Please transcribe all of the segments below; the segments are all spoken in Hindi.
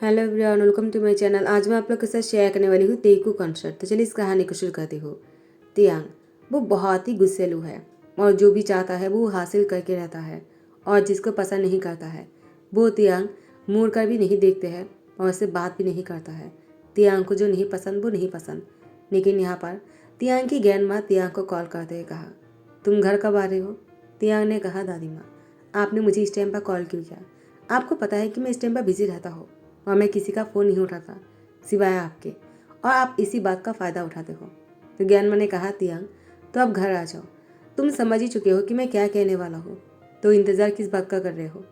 Hello everyone, welcome to my channel. आज मैं आप लोग के साथ शेयर करने वाली हूँ तेकू कॉन्सर्ट। तो चलिए इस कहानी को शुरू करती हूँ। तियांग वो बहुत ही गुस्सेलू है और जो भी चाहता है वो हासिल करके रहता है और जिसको पसंद नहीं करता है वो तियांग मुड़ कर भी नहीं देखते हैं और उससे बात भी नहीं करता है। तियांग को जो नहीं पसंद वो नहीं पसंद। लेकिन यहाँ पर तियांग की ग्रैंड माँ तियांग को कॉल करते हुए कहा, तुम घर कब आ रहे हो? तियांग ने कहा, दादी माँ आपने मुझे इस टाइम पर कॉल क्यों किया? आपको पता है कि मैं इस टाइम पर बिजी रहता हूँ और मैं किसी का फ़ोन नहीं उठाता सिवाय आपके, और आप इसी बात का फ़ायदा उठाते हो। तो ज्ञानमा ने कहा, तियांग तो अब घर आ जाओ, तुम समझ ही चुके हो कि मैं क्या कहने वाला हूँ, तो इंतज़ार किस बात का कर रहे हो?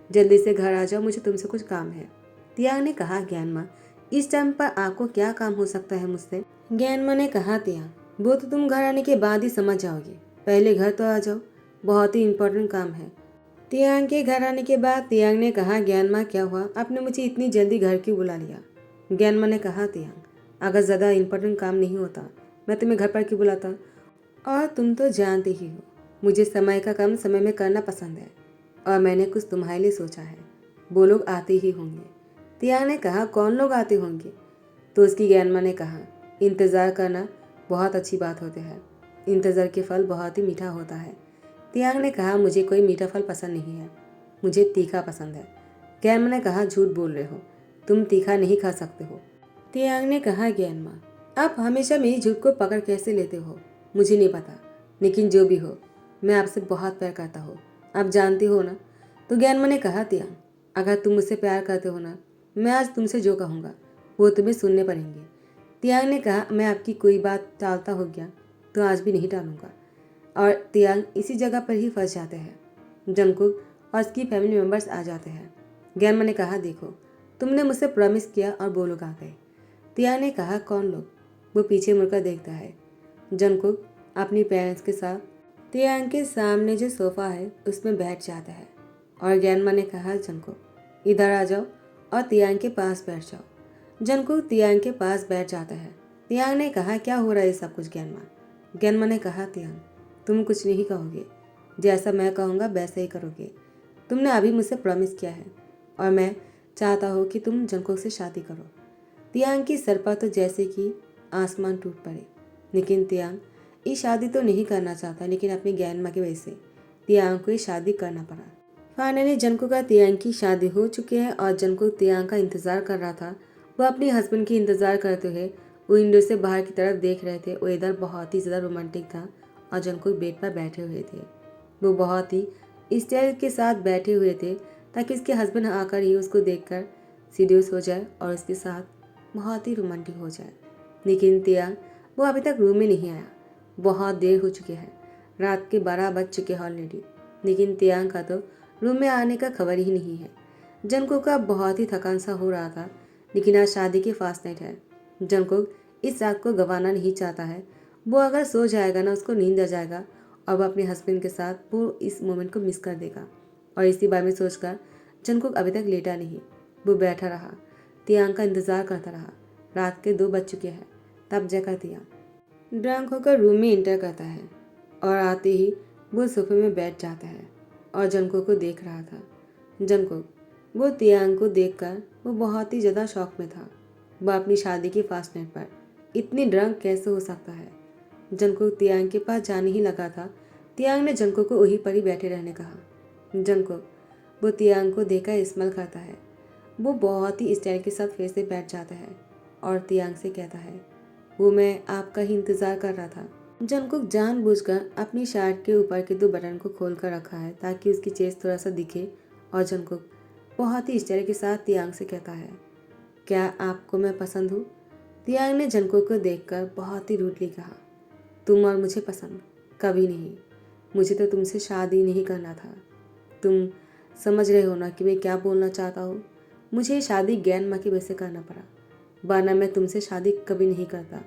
जल्दी से घर आ जाओ, मुझे तुमसे कुछ काम है। तियांग ने कहा, ज्ञानमा इस टाइम पर आपको क्या काम हो सकता है मुझसे? ज्ञानमा ने कहा, तियांग वो तो तुम घर आने के बाद ही समझ जाओगे, पहले घर तो आ जाओ, बहुत ही इम्पोर्टेंट काम है। तियांग के घर आने के बाद तियांग ने कहा, ज्ञानमा क्या हुआ, आपने मुझे इतनी जल्दी घर क्यों बुला लिया? ज्ञानमा ने कहा, तियांग अगर ज़्यादा इम्पोर्टेंट काम नहीं होता मैं तुम्हें घर पर क्यों बुलाता, और तुम तो जानते ही हो मुझे समय का काम समय में करना पसंद है और मैंने कुछ तुम्हारे लिए सोचा है। वो लोग आते ही होंगे। तियांग ने कहा, कौन लोग आते होंगे? तो उसकी ज्ञानमा ने कहा, इंतज़ार करना बहुत अच्छी बात होती है, इंतज़ार के फल बहुत ही मीठा होता है। तियांग ने कहा, मुझे कोई मीठा फल पसंद नहीं है, मुझे तीखा पसंद है। ज्ञानमा ने कहा, झूठ बोल रहे हो, तुम तीखा नहीं खा सकते हो। तियांग ने कहा, ज्ञानमा आप हमेशा मेरी झूठ को पकड़ कैसे लेते हो? मुझे नहीं पता, लेकिन जो भी हो मैं आपसे बहुत प्यार करता हूँ, आप जानते हो ना। तो ज्ञानमा ने कहा, तियांग अगर तुम मुझसे प्यार करते हो ना, मैं आज तुमसे जो कहूँगा वो तुम्हें सुनने पड़ेंगे। तियांग ने कहा, मैं आपकी कोई बात टालता हो गया तो आज भी नहीं टालूंगा। और तियांग इसी जगह पर ही फंस जाते हैं। जंगकुक और उसकी फैमिली मेंबर्स आ जाते हैं। ज्ञानमा ने कहा, देखो तुमने मुझसे प्रॉमिस किया और वो लोग आ गए। तियांग ने कहा, कौन लोग? वो पीछे मुड़कर देखता है। जंगकुक अपनी पेरेंट्स के साथ तियांग के सामने जो सोफ़ा है उसमें बैठ जाता है और ज्ञानमा ने कहा, जंगकुक इधर आ जाओ और तियांग के पास बैठ जाओ। जंगकुक तियांग के पास बैठ जाता है। तियांग ने कहा, क्या हो रहा है सब कुछ ज्ञानमा? ज्ञानमा ने कहा, तियांग तुम कुछ नहीं कहोगे, जैसा मैं कहूँगा वैसा ही करोगे। तुमने अभी मुझसे प्रॉमिस किया है और मैं चाहता हूँ कि तुम जंगकुक से शादी करो। तियांग की सर पर तो जैसे कि आसमान टूट पड़े, लेकिन तियांग ये शादी तो नहीं करना चाहता, लेकिन अपनी ज्ञानमा की वजह से तियांग को ये शादी करना पड़ा। फाइनली जंगकुक का तियांग की शादी हो चुकी है और जंगकुक तियांग का इंतज़ार कर रहा था। वो अपने हस्बैंड की इंतज़ार करते हुए विंडो से बाहर की तरफ देख रहे थे। वो इधर बहुत ही ज़्यादा रोमांटिक था और जंगकुक बेड पर बैठे हुए थे। वो बहुत ही स्टाइल के साथ बैठे हुए थे ताकि उसके हस्बैंड आकर ही उसको देखकर सीरियस हो जाए और उसके साथ बहुत ही रोमांटिक हो जाए। लेकिन तियांग वो अभी तक रूम में नहीं आया। बहुत देर हो चुकी है, रात के 12 बज चुके हैं ऑलरेडी, लेकिन तियांग का तो रूम में आने का खबर ही नहीं है। जंगकुक का बहुत ही थकान सा हो रहा था, लेकिन आज शादी की फास्ट नाइट है। जंगकुक इस रात को गंवाना नहीं चाहता है। वो अगर सो जाएगा ना उसको नींद आ जाएगा और वो अपने हस्बैंड के साथ वो इस मोमेंट को मिस कर देगा। और इसी बारे में सोचकर जंगकुक अभी तक लेटा नहीं, वो बैठा रहा, तियांग का इंतज़ार करता रहा। रात के 2 बज चुके हैं, तब जगह तियांग ड्रंक होकर रूम में इंटर करता है और आते ही वो सोफे में बैठ जाता है और जंगकुक को देख रहा था। जंगकुक वो तियांग को देखकर वो बहुत ही ज़्यादा शॉक में था। वह अपनी शादी की फास्ट नाइट पर इतनी ड्रंक कैसे हो सकता है? जंगकुक तियांग के पास जाने ही लगा था। तियांग ने जंगकुक को वहीं पर ही बैठे रहने कहा। जंगकुक वो तियांग को देखकर स्माइल करता है। वो बहुत ही स्टाइल के साथ फिर से बैठ जाता है और तियांग से कहता है, वो मैं आपका ही इंतज़ार कर रहा था। जंगकुक जानबूझकर अपनी शर्ट के ऊपर के 2 बटन को खोल कर रखा है ताकि उसकी चेस्ट थोड़ा सा दिखे और जंगकुक बहुत ही स्टाइल के साथ तियांग से कहता है, क्या आपको मैं पसंद हूँ? तियांग ने जंगकुक को देखकर बहुत ही रूडली कहा, तुम और मुझे पसंद कभी नहीं, मुझे तो तुमसे शादी नहीं करना था। तुम समझ रहे हो ना कि मैं क्या बोलना चाहता हूँ? मुझे शादी ज्ञानमा की वजह से करना पड़ा, वरना मैं तुमसे शादी कभी नहीं करता।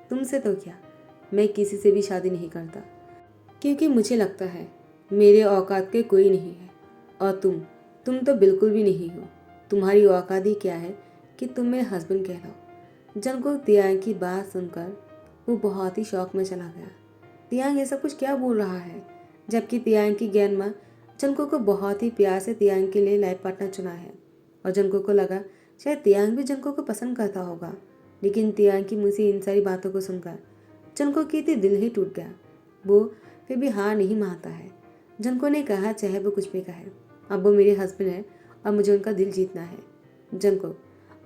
तुमसे तो क्या, मैं किसी से भी शादी नहीं करता, क्योंकि मुझे लगता है मेरे औकात के कोई नहीं है और तुम तो बिल्कुल भी नहीं हो। तुम्हारी औकात ही क्या है कि तुम मेरे हस्बैंड कहलाओ। जंगकुक तियांग की बात सुनकर वो बहुत ही शौक में चला गया। तियांग ये सब कुछ क्या बोल रहा है, जबकि तियांग की ज्ञानमा जंगकुक को बहुत ही प्यार से तियांग के लिए लाइफ पार्टनर चुना है और जंगकुक को लगा शायद तियांग भी जंको को पसंद करता होगा, लेकिन तियांग की मुंह से इन सारी बातों को सुनकर जंको की तो दिल ही टूट गया। वो फिर भी हार नहीं मानता है। जंको ने कहा चाहे वो कुछ भी कहे, अब वो मेरे हस्बैंड है और मुझे उनका दिल जीतना है। जंको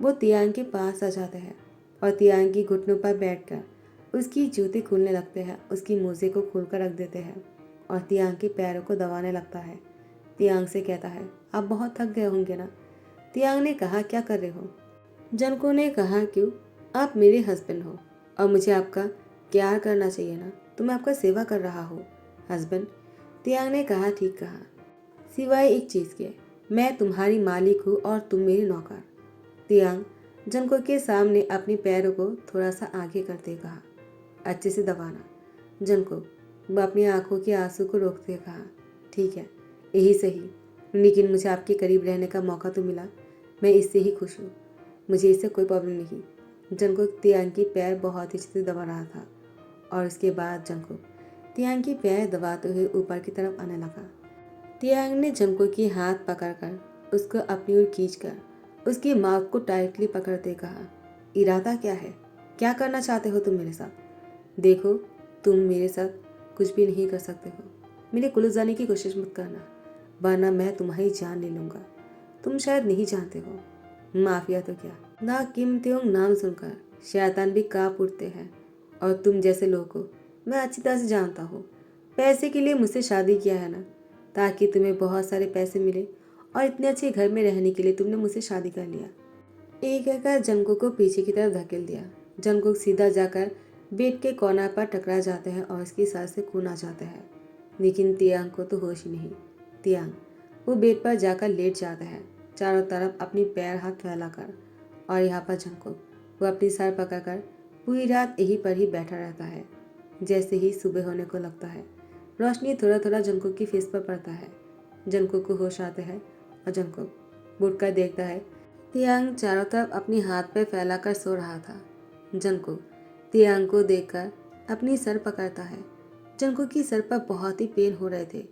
वो तियांग के पास आ जाते हैं और तियांग की घुटनों पर बैठकर उसकी जूते खोलने लगते हैं, उसकी मोजे को खोलकर रख देते हैं और तियांग के पैरों को दबाने लगता है। तियांग से कहता है, आप बहुत थक गए होंगे ना। तियांग ने कहा, क्या कर रहे हो? जंको ने कहा, क्यों, आप मेरे हस्बैंड हो और मुझे आपका प्यार करना चाहिए ना, तो मैं आपका सेवा कर रहा हूँ। हस्बैंड? तियांग ने कहा, ठीक कहा, सिवाय एक चीज़ के, मैं तुम्हारी मालिक हूँ और तुम मेरे नौकर। तियांग जंको के सामने अपने पैरों को थोड़ा सा आगे करते कहा, अच्छे से दबाना। जंको वो अपनी आंखों के आंसू को रोकते कहा, ठीक है, यही सही, लेकिन मुझे आपके करीब रहने का मौका तो मिला, मैं इससे ही खुश हूँ, मुझे इससे कोई प्रॉब्लम नहीं। जंको तियांग की पैर बहुत ही अच्छे से दबा रहा था और उसके बाद जंको तियांग की पैर दबाते हुए ऊपर की तरफ आने लगा। तियांग ने जंको की हाथ पकड़कर उसको अपनी ओर खींचकर उसकी माउथ को टाइटली पकड़ते कहा, इरादा क्या है, क्या करना चाहते हो तुम मेरे साथ? देखो, तुम मेरे साथ कुछ भी नहीं कर सकते हो, मेरे कुलूस जाने की कोशिश मत करना, वरना मैं तुम्हारी जान ले लूँगा। तुम शायद नहीं जानते हो, माफिया तो क्या, ना किम त्योंग नाम सुनकर शैतान भी कांप उठते हैं और तुम जैसे लोगों को मैं अच्छी तरह से जानता हूँ। पैसे के लिए मुझसे शादी किया है ना, ताकि तुम्हें बहुत सारे पैसे मिले और इतने अच्छे घर में रहने के लिए तुमने मुझसे शादी कर लिया। एक कहकर जंको को पीछे की तरफ धकेल दिया। जंको सीधा जाकर बेड के कोना पर टकरा जाते हैं और उसकी सर से खून आ जाता है, लेकिन तियांग को तो होश ही नहीं। तियांग वो बेड पर जाकर लेट जाता है, चारों तरफ अपनी पैर हाथ फैलाकर, और यहाँ पर जंको वो अपनी सर पकड़कर पूरी रात यहीं पर ही बैठा रहता है। जैसे ही सुबह होने को लगता है, रोशनी थोड़ा थोड़ा जंको की फेस पर पड़ता है। जंको को होश आता है और जंको उठकर देखता है तियांग चारों तरफ अपनी हाथ पे फैलाकर सो रहा था। जंको तियांग को देखकर अपनी सर पकड़ता है। जंको की सर पर बहुत ही पेन हो रहे थे।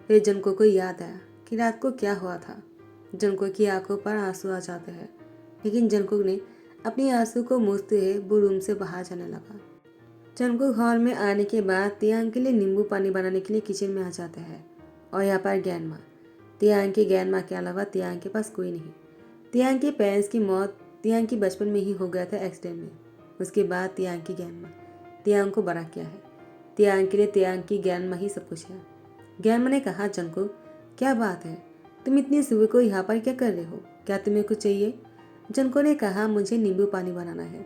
फिर जंको को याद आया कि रात को क्या हुआ था। जंको की आंखों पर आंसू आ जाते हैं, लेकिन जंको ने अपनी आंसू को मूसते हुए वो रूम से बाहर जाने लगा। जंको हॉल में आने के बाद तियांग के लिए नींबू पानी बनाने के लिए किचन में आ जाता है और यहाँ पर ग्रैंडमा, तियांग की ग्रैंडमा के अलावा तियांग के पास कोई नहीं। तियांग के पेरेंट्स की मौत तियांग की बचपन में ही हो गया था एक्सीडेंट में। उसके बाद तियांग की ग्रैंडमा तियांग को बड़ा किया है। तियांग के लिए तियांग की ग्रैंडमा ही सब कुछ है। ग्रैंडमा ने कहा, जंको क्या बात है, तुम इतनी सुबह को यहाँ पर क्या कर रहे हो, क्या तुम्हें कुछ चाहिए? जंको ने कहा, मुझे नींबू पानी बनाना है।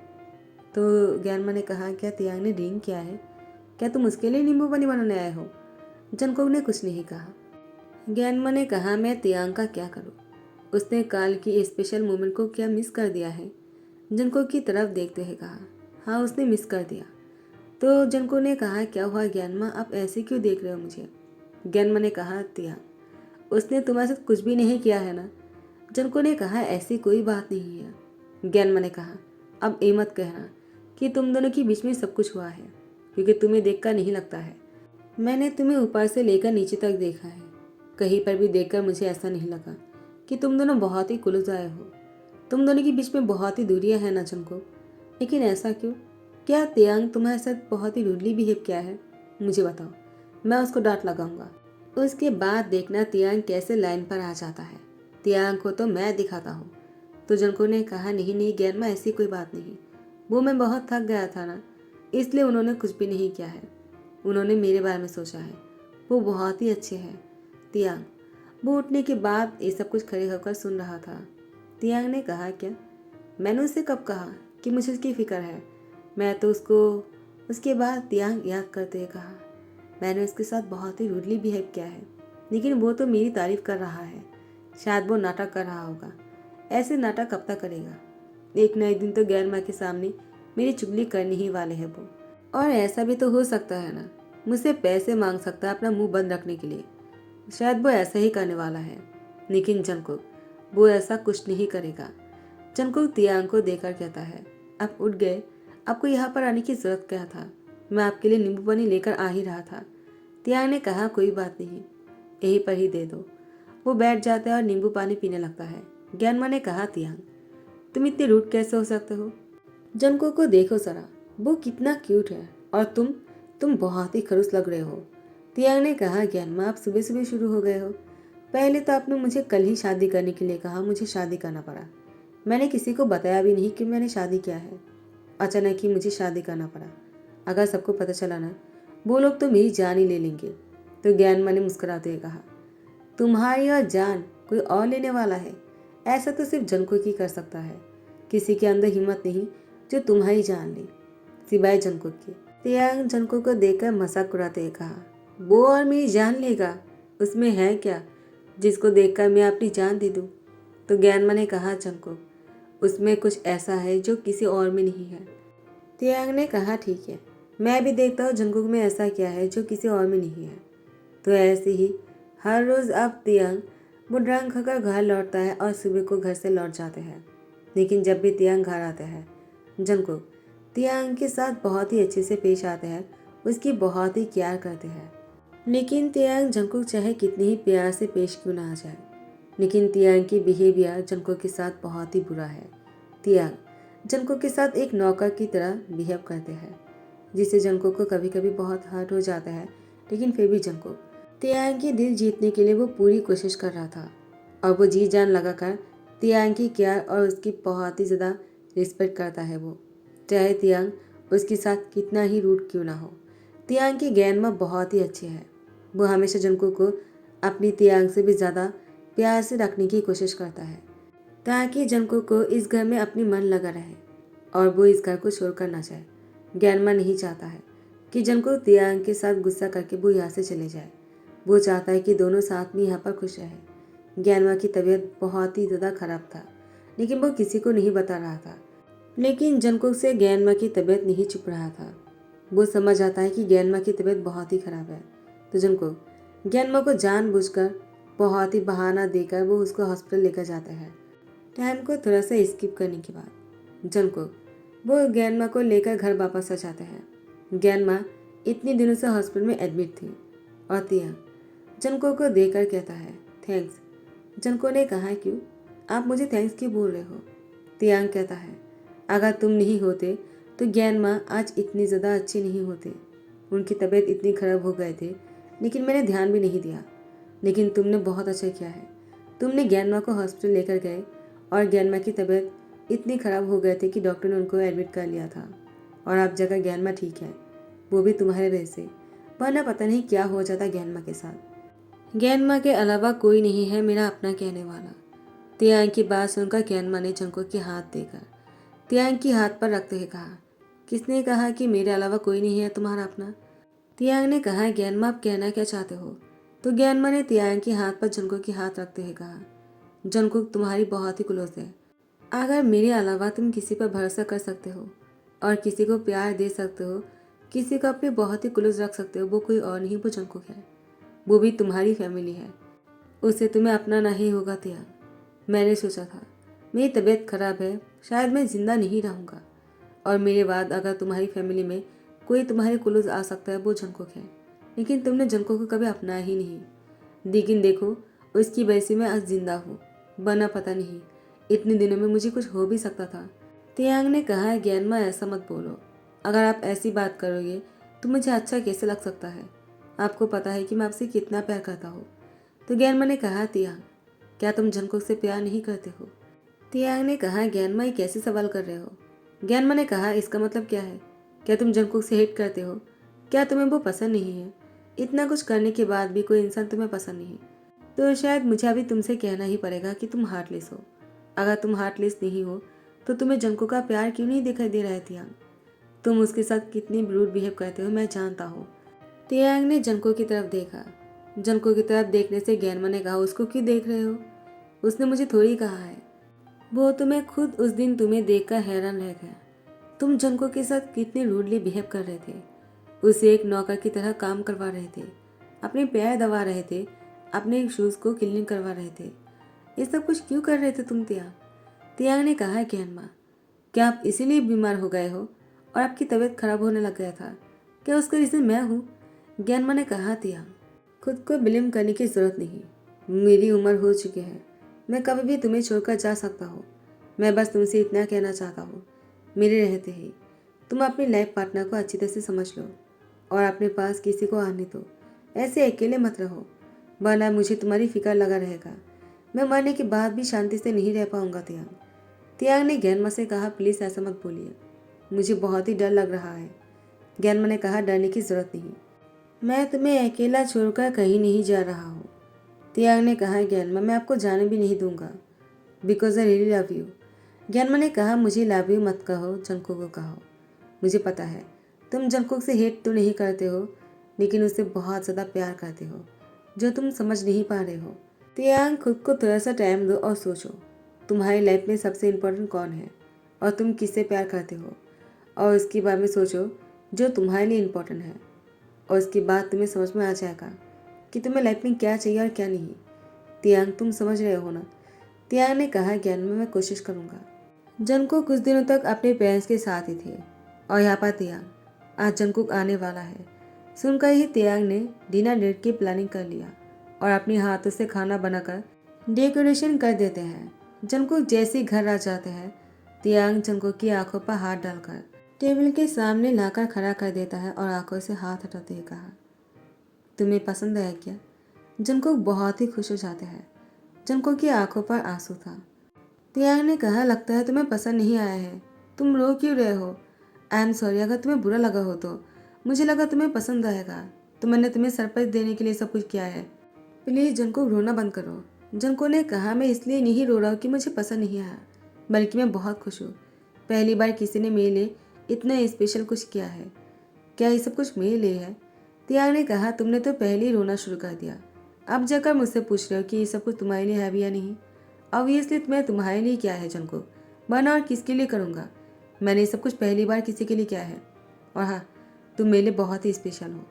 तो ग्रैंडमा ने कहा, क्या तियांग ने ड्रिंक किया है, क्या तुम उसके लिए नींबू पानी बनाने आए हो? जंको ने कुछ नहीं कहा। ग्रैंडमा ने कहा, मैं तियांग का क्या करूँ, उसने काल की स्पेशल मोमेंट को क्या मिस कर दिया है? जंको की तरफ देखते हुए कहा, हाँ उसने मिस कर दिया। तो जंको ने कहा, क्या हुआ ग्रैंडमा, आप ऐसे क्यों देख रहे हो मुझे? ग्रैंडमा ने कहा, तियांग उसने तुम्हारे साथ कुछ भी नहीं किया है ना? जंको ने कहा, ऐसी कोई बात नहीं है। ग्रैंडमा ने कहा, अब ये मत कहना कि तुम दोनों के बीच में सब कुछ हुआ है, क्योंकि तुम्हें देखकर नहीं लगता है। मैंने तुम्हें ऊपर से लेकर नीचे तक देखा है, कहीं पर भी देखकर मुझे ऐसा नहीं लगा कि तुम दोनों बहुत ही क्लोज आए हो। तुम दोनों के बीच में बहुत ही दूरियां हैं ना जंको, लेकिन ऐसा क्यों? क्या तियांग तुम्हारे साथ बहुत ही रूडली बिहेव किया है? मुझे बताओ, मैं उसको डांट लगाऊंगा। उसके बाद देखना तियांग कैसे लाइन पर आ जाता है। तियांग को तो मैं दिखाता हूँ। तो जंको ने कहा, नहीं नहीं ग्रैंडमा, ऐसी कोई बात नहीं, वो मैं बहुत थक गया था ना, इसलिए उन्होंने कुछ भी नहीं किया है। उन्होंने मेरे बारे में सोचा है, वो बहुत ही अच्छे हैं। तियांग वो उठने के बाद ये सब कुछ खड़े होकर सुन रहा था। तियांग ने कहा, क्या मैंने उससे कब कहा कि मुझे उसकी फिक्र है? मैं तो उसको। उसके बाद तियांग याद करते हुए कहा, मैंने उसके साथ बहुत ही रूडली बिहेव किया है, लेकिन वो तो मेरी तारीफ कर रहा है, शायद वो नाटक कर रहा होगा। ऐसे नाटक कब तक करेगा? एक न एक दिन तो ग्रैंडमा के सामने मेरी चुगली करनी ही वाले है वो। और ऐसा भी तो हो सकता है ना, मुझसे पैसे मांग सकता है अपना मुंह बंद रखने के लिए, शायद वो ऐसा ही करने वाला है। लेकिन जंकुक वो ऐसा कुछ नहीं करेगा। जंकुक तियांग को देखकर कहता है, आप उठ गए, आपको यहाँ पर आने की जरूरत क्या था? मैं आपके लिए नींबू पानी लेकर आ ही रहा था। तियांग ने कहा, कोई बात नहीं, यहीं पर ही दे दो। वो बैठ जाता है और नींबू पानी पीने लगता है। ग्रैंडमा ने कहा, तियांग तुम इतने रूड कैसे हो सकते हो? जंगकुक को देखो जरा, वो कितना क्यूट है, और तुम बहुत ही खड़ूस लग रहे हो। तियांग ने कहा, ज्ञानमा आप सुबह सुबह शुरू हो गए हो। पहले तो आपने मुझे कल ही शादी करने के लिए कहा, मुझे शादी करना पड़ा। मैंने किसी को बताया भी नहीं कि मैंने शादी किया है। अचानक ही मुझे शादी करना पड़ा। अगर सबको पता चला ना, वो लोग तो मेरी जान ही ले लेंगे। तो ज्ञानमा ने मुस्कुराते हुए कहा, तुम्हारी और जान कोई और लेने वाला है? ऐसा तो सिर्फ जंगकुक ही कर सकता है। किसी के अंदर हिम्मत नहीं जो तुम्हारी जान ले, सिवाय जंगकुक के। तियांग जंगकुक को देखकर मजाक उड़ाते हुए कहा, वो और मेरी जान लेगा? उसमें है क्या जिसको देखकर मैं अपनी जान दे दूं? तो ज्ञानमा ने कहा, जंगकुक, उसमें कुछ ऐसा है जो किसी और में नहीं है। तियांग ने कहा, ठीक है, मैं भी देखता हूँ जंगकुक में ऐसा क्या है जो किसी और में नहीं है। तो ऐसे ही हर रोज अब तियांग बुढ़ांग खाकर घर लौटता है और सुबह को घर से लौट जाते हैं। लेकिन जब भी तियांग घर आता है, जंगकुक तियांग के साथ बहुत ही अच्छे से पेश आते हैं, उसकी बहुत ही केयर करते हैं। लेकिन तियांग जंगकुक चाहे कितनी ही प्यार से पेश क्यों ना आ जाए, लेकिन तियांग की बिहेवियर जंगकुक के साथ बहुत ही बुरा है। तियांग जंगकुक के साथ एक नौकर की तरह बिहेव करते हैं, जिससे जंगकुक को कभी कभी बहुत हर्ट हो जाता है। लेकिन फिर भी जंगकुक तियांग की दिल जीतने के लिए वो पूरी कोशिश कर रहा था, और वो जी जान लगाकर तियांग की केयर और उसकी बहुत ही ज़्यादा रिस्पेक्ट करता है। वो चाहे तियांग उसके साथ कितना ही रूड क्यों ना हो। तियांग की ग्रैंडमा बहुत ही अच्छी है। वो हमेशा जंगकुक को अपनी तियांग से भी ज़्यादा प्यार से रखने की कोशिश करता है, ताकि जंगकुक को इस घर में अपनी मन लगा रहे और वो इस घर को छोड़कर ना जाए। ग्रैंडमा नहीं चाहता है कि जंगकुक तियांग के साथ गुस्सा करके वो यहाँ से चले जाए। वो चाहता है कि दोनों साथ में यहाँ पर खुश रहे। ग्रैंडमा की तबीयत बहुत ही ज़्यादा खराब था, लेकिन वो किसी को नहीं बता रहा था। लेकिन जंगकुक से ग्रैंडमा की तबीयत नहीं छुप रहा था। वो समझ आता है कि ग्रैंडमा की तबीयत बहुत ही खराब है। तो जंगकुक ग्रैंडमा को जानबूझकर बहुत ही बहाना देकर वो उसको हॉस्पिटल लेकर जाता है। टाइम को थोड़ा सा स्किप करने के बाद जंगकुक वो ग्रैंडमा को लेकर घर वापस आ जाता है। ग्रैंडमा इतने दिनों से हॉस्पिटल में एडमिट थी, और तियांग जंगकुक को देखकर कहता है, थैंक्स। जंगकुक ने कहा, क्यों? आप मुझे थैंक्स क्यों बोल रहे हो? तियांग कहता है, अगर तुम नहीं होते तो ग्रैंडमा आज इतनी ज़्यादा अच्छी नहीं होती। उनकी तबीयत इतनी खराब हो गए थे, लेकिन मैंने ध्यान भी नहीं दिया। लेकिन तुमने बहुत अच्छा किया है। तुमने ग्रैंडमा को हॉस्पिटल लेकर गए, और ग्रैंडमा की तबीयत इतनी ख़राब हो गए थे कि डॉक्टर ने उनको एडमिट कर लिया था, और अब जगह ग्रैंडमा ठीक है, वो भी तुम्हारे वजह से। वरना पता नहीं क्या हो जाता ग्रैंडमा के साथ। ग्रैंडमा के अलावा कोई नहीं है मेरा अपना कहने वाला। तियांग की बात सुनकर ग्रैंडमा ने जंगकुक के हाथ देकर तियांग की हाथ पर रखते हुए कहा, किसने कहा कि मेरे अलावा कोई नहीं है तुम्हारा अपना? तियांग ने कहा, ग्रैंडमा आप कहना क्या चाहते हो? तो ग्रैंडमा ने तियांग के हाथ पर जंगकुक के हाथ रखते हुए कहा, जंगकुक तुम्हारी बहुत ही क्लोज है। अगर मेरे अलावा तुम किसी पर भरोसा कर सकते हो और किसी को प्यार दे सकते हो, किसी को अपने बहुत ही क्लोज रख सकते हो, वो कोई और नहीं, वो जंगकुक है। वो भी तुम्हारी फैमिली है, उसे तुम्हें अपनाना ही होगा। तियांग, मैंने सोचा था मेरी तबीयत खराब है, शायद मैं जिंदा नहीं रहूँगा, और मेरे बाद अगर तुम्हारी फैमिली में कोई तुम्हारे क्लोज आ सकता है वो जंगकुक है। लेकिन तुमने जंगकुक को कभी अपनाया ही नहीं। लेकिन देखो, उसकी वजह से मैं आज जिंदा हूँ, वरना पता नहीं इतने दिनों में मुझे कुछ हो भी सकता था। तियांग ने कहा, ग्रैंडमा ऐसा मत बोलो। अगर आप ऐसी बात करोगे तो मुझे अच्छा कैसे लग सकता है? आपको पता है कि मैं आपसे कितना प्यार करता हूँ। तो ग्रैंडमा ने कहा, तियांग क्या तुम जंगकुक से प्यार नहीं करते हो? तियांग ने कहा, ग्रैंडमा ये कैसे सवाल कर रहे हो? ग्रैंडमा ने कहा, इसका मतलब क्या है? क्या तुम जंगकुक से हेट करते हो? क्या तुम्हें वो पसंद नहीं है? इतना कुछ करने के बाद भी कोई इंसान तुम्हें पसंद नहीं, तो शायद मुझे अभी तुमसे कहना ही पड़ेगा कि तुम हार्टलेस हो। अगर तुम हार्टलेस नहीं हो तो तुम्हें जंगकुक का प्यार क्यों नहीं दिखाई दे रहा है? तियांग, तुम उसके साथ कितनी रूड बिहेव करते हो मैं जानता हूँ। तियांग ने जंगकुक की तरफ देखा। जंगकुक की तरफ देखने से ग्रैंडमा ने कहा, उसको क्यों देख रहे हो? उसने मुझे थोड़ी कहा है। वो तुम्हें खुद उस दिन तुम्हें देखकर हैरान रह गया। तुम जंगकुक के साथ कितने रूडली बिहेव कर रहे थे, उसे एक नौकर की तरह काम करवा रहे थे, अपने पैर दबा रहे थे, अपने शूज़ को क्लीन करवा रहे थे। ये सब कुछ क्यों कर रहे थे तुम? तियांग तियांग ने कहा, ग्रैंडमा क्या आप इसीलिए बीमार हो गए हो और आपकी तबीयत खराब होने लग गया था? क्या उसका रीज़न मैं हूँ? ग्रैंडमा ने कहा, तियांग खुद को ब्लेम करने की ज़रूरत नहीं। मेरी उम्र हो चुकी है, मैं कभी भी तुम्हें छोड़कर जा सकता हूँ। मैं बस तुमसे इतना कहना चाहता हूँ, मेरे रहते ही तुम अपनी लाइफ पार्टनर को अच्छी तरह से समझ लो और अपने पास किसी को आने दो। ऐसे अकेले मत रहो, वरना मुझे तुम्हारी फिक्र लगा रहेगा। मैं मरने के बाद भी शांति से नहीं रह पाऊंगा तियांग। तियांग ने ज्ञानमा से कहा, प्लीज़ ऐसा मत बोलिए, मुझे बहुत ही डर लग रहा है। ज्ञानमा ने कहा, डरने की जरूरत नहीं, मैं तुम्हें अकेला छोड़कर कहीं नहीं जा रहा हूँ। तियांग ने कहा, ज्ञानमा मैं आपको जाने भी नहीं दूंगा, because I really love you. ज्ञानमा ने कहा, मुझे लव यू मत कहो, जंगकुक को कहो। मुझे पता है तुम जंगकुक से हेट तो नहीं करते हो, लेकिन उससे बहुत ज़्यादा प्यार करते हो, जो तुम समझ नहीं पा रहे हो। तियांग, खुद को थोड़ा सा टाइम दो और सोचो, तुम्हारी लाइफ में सबसे इम्पोर्टेंट कौन है और तुम किससे प्यार करते हो, और उसके बारे में सोचो जो तुम्हारे लिए इम्पोर्टेंट है, और उसके बाद तुम्हें समझ में आ जाएगा कि तुम्हें लाइफ में क्या चाहिए और क्या नहीं। तियांग, तुम समझ रहे हो ना? तियांग ने कहा, ज्ञान में मैं कोशिश करूँगा। जंगकुक कुछ दिनों तक अपने पेरेंट्स के साथ ही थे और यहाँ पर तियांग, आज जंगकुक आने वाला है सुनकर ही तियांग ने डिनर डेट की प्लानिंग कर लिया और अपने हाथों से खाना बनाकर डेकोरेशन कर देते हैं। जंगकुक जैसे ही घर आ जाते हैं, तियांग जंगकुक की आंखों पर हाथ डालकर टेबल के सामने लाकर खड़ा कर देता है और आंखों से हाथ हटाते हुए कहा, तुम्हें पसंद है क्या? जंगकुक बहुत ही खुश हो जाते हैं। जंगकुक की आंखों पर आंसू था। तियांग ने कहा, लगता है तुम्हें पसंद नहीं आया है, तुम रो क्यों रहे हो? आई एम सॉरी, अगर तुम्हें बुरा लगा हो तो। मुझे लगा तुम्हें पसंद आएगा, तो मैंने तुम्हें सरप्राइज देने के लिए सब कुछ किया है। प्लीज़ जंगकुक, रोना बंद करो। जंगकुक ने कहा, मैं इसलिए नहीं रो रहा हूँ कि मुझे पसंद नहीं आया, बल्कि मैं बहुत खुश हूँ। पहली बार किसी ने मेरे लिए इतना स्पेशल कुछ किया है। क्या ये सब कुछ मेरे लिए है? तियांग ने कहा, तुमने तो पहले ही रोना शुरू कर दिया, अब जाकर मुझसे पूछ रहे हो कि ये सब कुछ तुम्हारे लिए है भी या नहीं। ऑब्वियसली मैं तुम्हारे लिए क्या है जंगकुक, वरना और किसके लिए करूँगा? मैंने ये सब कुछ पहली बार किसी के लिए किया है। और हाँ, तुम मेरे लिए बहुत ही स्पेशल हो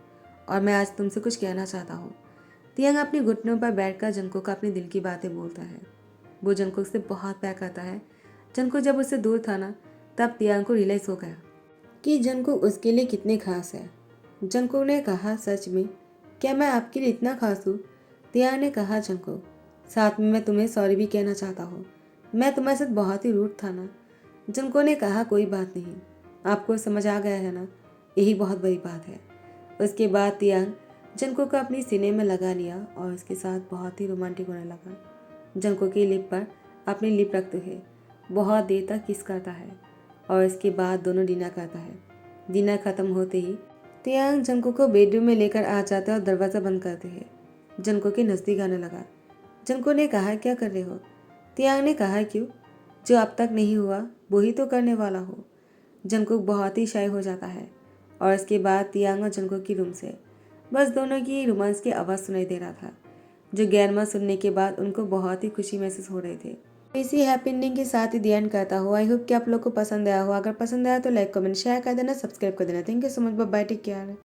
और मैं आज तुमसे कुछ कहना चाहता हूँ। तियांग अपने घुटनों पर बैठकर जंगकुक को अपने दिल की बातें बोलता है। वो जंगकुक से बहुत प्यार करता है। जंगकुक जब उससे दूर था ना, तब तियांग को रियलाइज हो गया कि जंगकुक उसके लिए कितने खास है। जंगकुक ने कहा, सच में क्या मैं आपके लिए इतना खास हूँ? तियांग ने कहा, जंगकुक, साथ में मैं तुम्हें सॉरी भी कहना चाहता हूँ, मैं तुम्हारे साथ बहुत ही रूड था ना। जंगकुक ने कहा, कोई बात नहीं, आपको समझ आ गया है ना, यही बहुत बड़ी बात है। उसके बाद तियांग जंगकुक को अपनी सीने में लगा लिया और उसके साथ बहुत ही रोमांटिक होने लगा। जंगकुक की लिप पर अपनी लिप रखते हुए बहुत देर तक किस करता है और इसके बाद दोनों डिनर करता है। डिनर खत्म होते ही तियांग जंगकुक को बेडरूम में लेकर आ जाते और दरवाज़ा बंद करते हैं। जंगकुक के नज़दीक आने लगा। जंगकुक ने कहा, क्या कर रहे हो? तियांग ने कहा, क्यों, जो अब तक नहीं हुआ वही तो करने वाला हो। जंगकुक बहुत ही शाय हो जाता है और इसके बाद तियांग और जंगकुक की रूम से बस दोनों की रोमांस की आवाज़ सुनाई दे रहा था, जो गैरमा सुनने के बाद उनको बहुत ही खुशी महसूस हो रहे थे। इसी हैप्पी एंडिंग के साथ ही दी एंड करता हूँ। आई होप कि आप लोग को पसंद आया हो। अगर पसंद आया तो लाइक कमेंट शेयर कर देना, सब्सक्राइब कर देना। Thank you so much, bye bye, take care.